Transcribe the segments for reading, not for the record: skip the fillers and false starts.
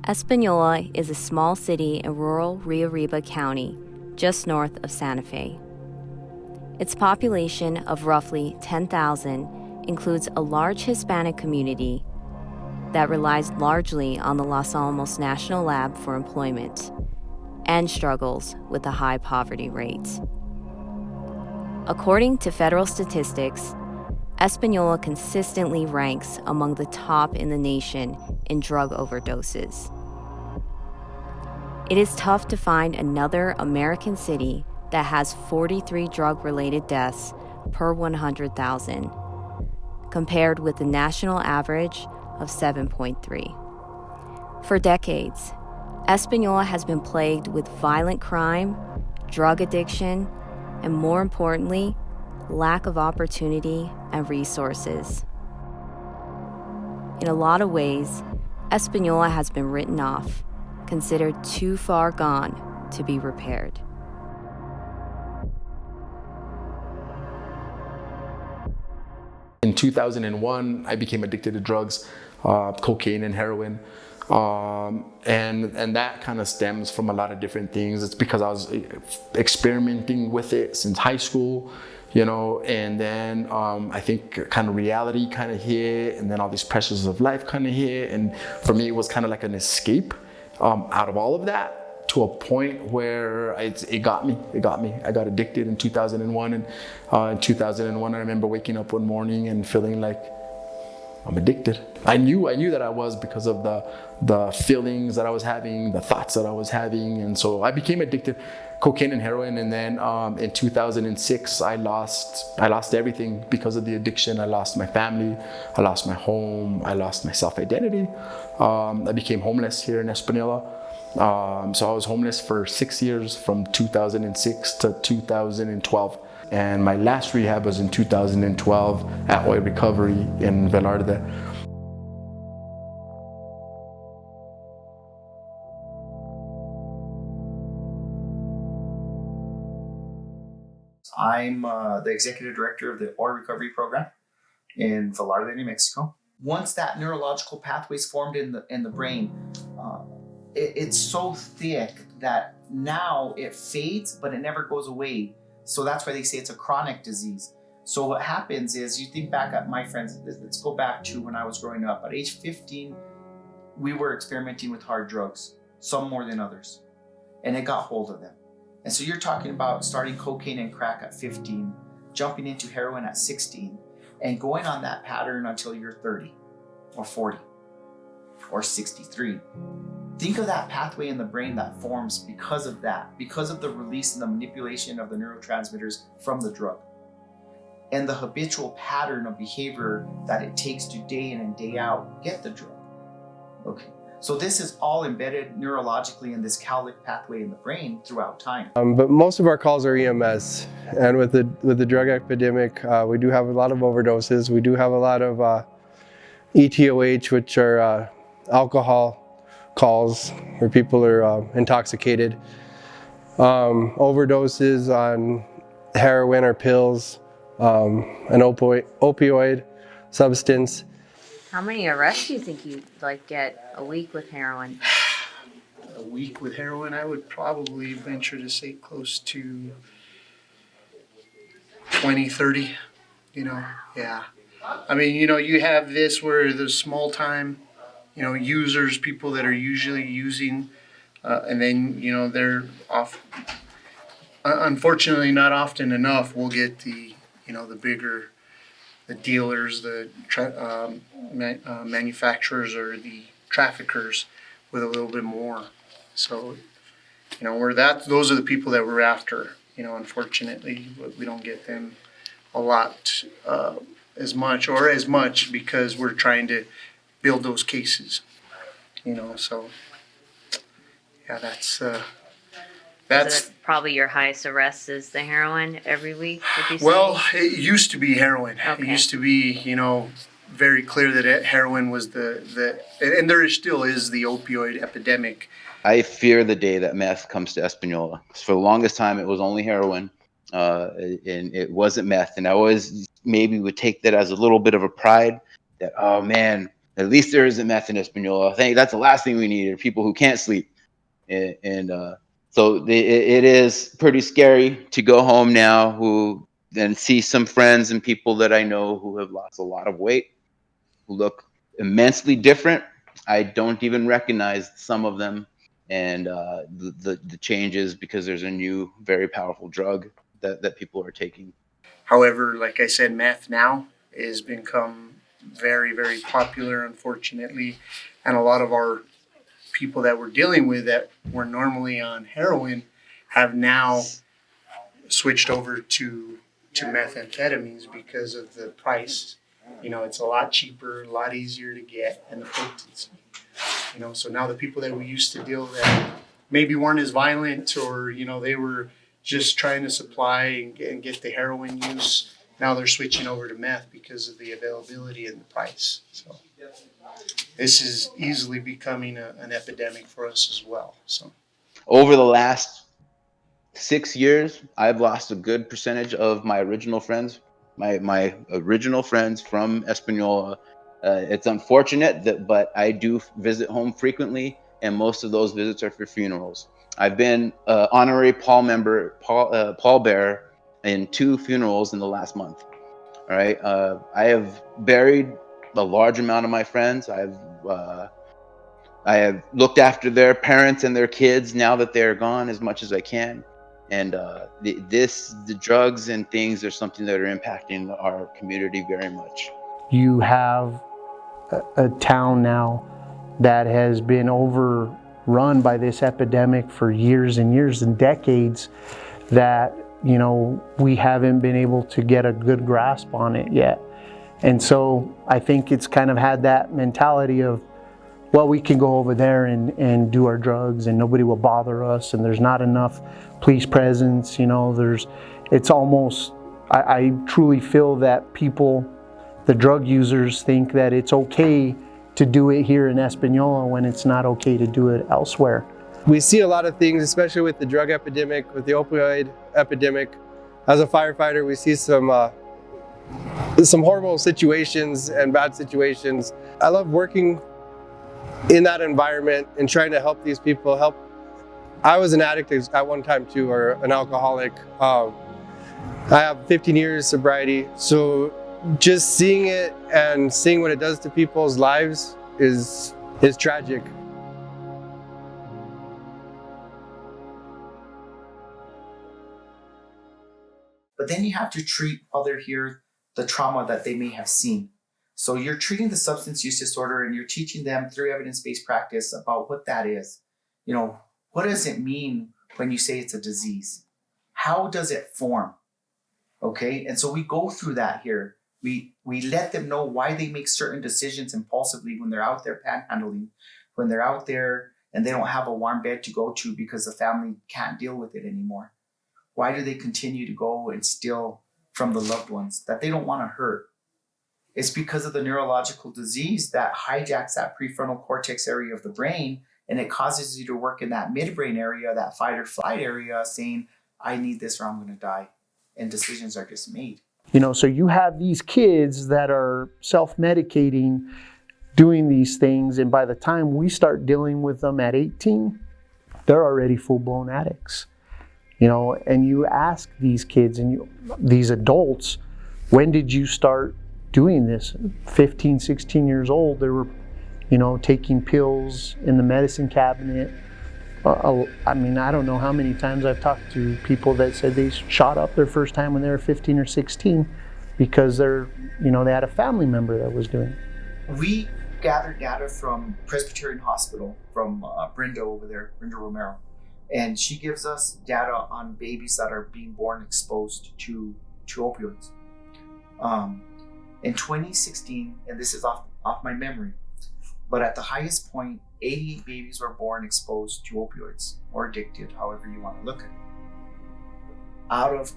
Espanola is a small city in rural Rio Arriba County, just north of Santa Fe. Its population of roughly 10,000 includes a large Hispanic community that relies largely on the Los Alamos National Lab for employment and struggles with a high poverty rate. According to federal statistics, Espanola consistently ranks among the top in the nation in drug overdoses. It is tough to find another American city that has 43 drug-related deaths per 100,000, compared with the national average of 7.3. For decades, Espanola has been plagued with violent crime, drug addiction, and more importantly, lack of opportunity and resources. In a lot of ways, Espanola has been written off, considered too far gone to be repaired. In 2001, I became addicted to drugs, cocaine and heroin. And that kind of stems from a lot of different things. It's because I was experimenting with it since high school, and then I think kind of reality kind of hit, and then all these pressures of life kind of hit. And for me, it was kind of like an escape out of all of that, to a point where it got me. I got addicted in 2001, and in 2001, I remember waking up one morning and feeling like I'm addicted. I knew that I was, because of the feelings that I was having, the thoughts that I was having, and so I became addicted, cocaine and heroin. And then in 2006, I lost everything because of the addiction. I lost my family, I lost my home, I lost my self-identity. I became homeless here in Española. So I was homeless for 6 years, from 2006 to 2012. And my last rehab was in 2012 at Oil Recovery in Velarde. I'm the executive director of the Oil Recovery Program in Velarde, New Mexico. Once that neurological pathway is formed in the brain, it's so thick that now it fades, but it never goes away. So that's why they say it's a chronic disease. So what happens is, you think back at my friends, let's go back to when I was growing up. At age 15, we were experimenting with hard drugs, some more than others, and it got hold of them. And so you're talking about starting cocaine and crack at 15, jumping into heroin at 16, and going on that pattern until you're 30 or 40 or 63. Think of that pathway in the brain that forms because of that, because of the release and the manipulation of the neurotransmitters from the drug, and the habitual pattern of behavior that it takes to day in and day out get the drug. Okay, so this is all embedded neurologically in this cowlick pathway in the brain throughout time. But most of our calls are EMS, and with the drug epidemic, we do have a lot of overdoses. We do have a lot of ETOH, which are alcohol calls where people are intoxicated, overdoses on heroin or pills, an opioid substance. How many arrests do you think you get a week with heroin? A week with heroin, I would probably venture to say close to 20, 30, yeah. I mean, you have this where the small time, users, people that are usually using, and then, they're off. Unfortunately, not often enough, we'll get the bigger, the dealers, the manufacturers, or the traffickers with a little bit more. So, those are the people that we're after. Unfortunately, we don't get them a lot, as much because we're trying to build those cases, so yeah, that's probably your highest arrest is the heroin every week, would you say? Well, it used to be heroin. Okay. It used to be, very clear that heroin was and there still is the opioid epidemic. I fear the day that meth comes to Espanola. For the longest time, it was only heroin, and it wasn't meth. And I always maybe would take that as a little bit of a pride that, oh man, At least there isn't meth in Espanola. I think that's the last thing we need are people who can't sleep. So it is pretty scary to go home now and see some friends and people that I know who have lost a lot of weight, who look immensely different. I don't even recognize some of them, and the changes because there's a new, very powerful drug that people are taking. However, like I said, meth now has become very, very popular, unfortunately, and a lot of our people that we're dealing with that were normally on heroin have now switched over to methamphetamines because of the price. It's a lot cheaper, a lot easier to get, and the potency. So now the people that we used to deal that maybe weren't as violent, or they were just trying to supply and get the heroin use, now they're switching over to meth because of the availability and the price. So this is easily becoming an epidemic for us as well. So over the last 6 years, I've lost a good percentage of my original friends, my original friends from Espanola. It's unfortunate but I do visit home frequently, and most of those visits are for funerals. I've been honorary pallbearer in 2 funerals in the last month. All right, I have buried a large amount of my friends. I have looked after their parents and their kids now that they're gone as much as I can. And the drugs and things are something that are impacting our community very much. You have a town now that has been overrun by this epidemic for years and years and decades that, we haven't been able to get a good grasp on it yet. And so I think it's kind of had that mentality of, well, we can go over there and do our drugs and nobody will bother us, and there's not enough police presence, it's almost, I truly feel that people, the drug users, think that it's okay to do it here in Espanola when it's not okay to do it elsewhere. We see a lot of things, especially with the drug epidemic, with the opioid epidemic. As a firefighter, we see some horrible situations and bad situations. I love working in that environment and trying to help these people help. I was an addict at one time too, or an alcoholic. I have 15 years sobriety, so just seeing it and seeing what it does to people's lives is tragic. But then you have to treat while they're here the trauma that they may have seen. So you're treating the substance use disorder and you're teaching them through evidence-based practice about what that is. What does it mean when you say it's a disease? How does it form? Okay, and so we go through that here. We let them know why they make certain decisions impulsively when they're out there panhandling, when they're out there and they don't have a warm bed to go to because the family can't deal with it anymore. Why do they continue to go and steal from the loved ones that they don't want to hurt? It's because of the neurological disease that hijacks that prefrontal cortex area of the brain, and it causes you to work in that midbrain area, that fight or flight area, saying, I need this or I'm going to die. And decisions are just made. So you have these kids that are self-medicating, doing these things, and by the time we start dealing with them at 18, they're already full-blown addicts. And you ask these kids and these adults, when did you start doing this? 15, 16 years old, they were, taking pills in the medicine cabinet. I don't know how many times I've talked to people that said they shot up their first time when they were 15 or 16 because they had a family member that was doing it. We gathered data from Presbyterian Hospital, from Brenda over there, Brenda Romero. And she gives us data on babies that are being born exposed to opioids. In 2016, and this is off my memory, but at the highest point, 88 babies were born exposed to opioids or addicted, however you want to look at it. Out of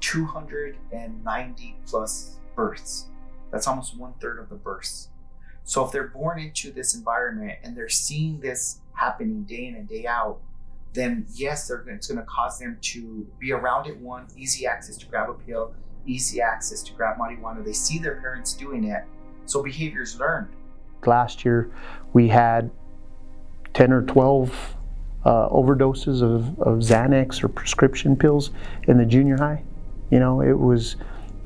290 plus births, that's almost 1/3 of the births. So if they're born into this environment and they're seeing this happening day in and day out, then yes, it's going to cause them to be around it. One, easy access to grab a pill, easy access to grab marijuana. They see their parents doing it, so behavior is learned. last year we had 10 or 12 overdoses of Xanax or prescription pills in the junior high. You know, it was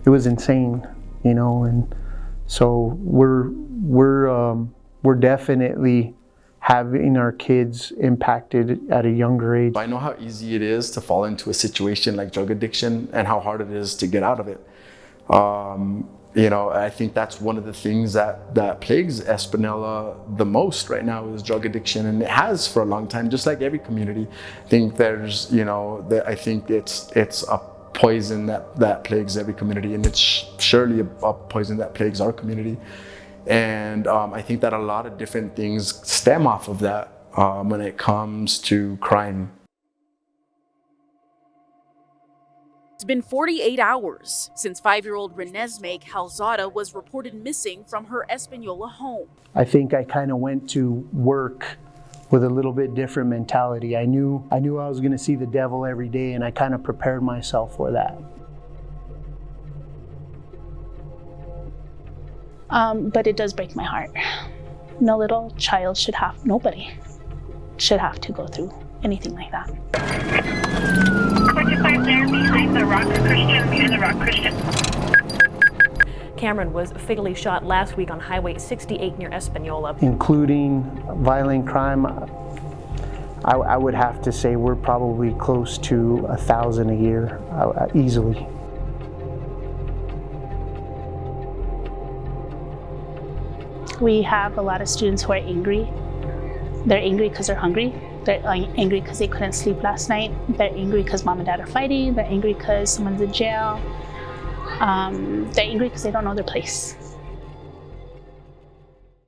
insane, you know, and so we're definitely having our kids impacted at a younger age. I know how easy it is to fall into a situation like drug addiction and how hard it is to get out of it. You know, I think that's one of the things that plagues Espanola the most right now is drug addiction, and it has for a long time, just like every community. I think there's, you know, I think it's a poison that plagues every community, and it's surely a poison that plagues our community. And I think that a lot of different things stem off of that when it comes to crime. It's been 48 hours since 5-year-old Renesmee Calzada was reported missing from her Española home. I think I kind of went to work with a little bit different mentality. I knew I was going to see the devil every day, and I kind of prepared myself for that. But it does break my heart. No little child nobody should have to go through anything like that. 45 there behind the Rock Christian. Cameron was fatally shot last week on Highway 68 near Espanola. Including violent crime, I would have to say we're probably close to 1,000 a year, easily. We have a lot of students who are angry. They're angry because they're hungry. They're angry because they couldn't sleep last night. They're angry because mom and dad are fighting. They're angry because someone's in jail. They're angry because they don't know their place.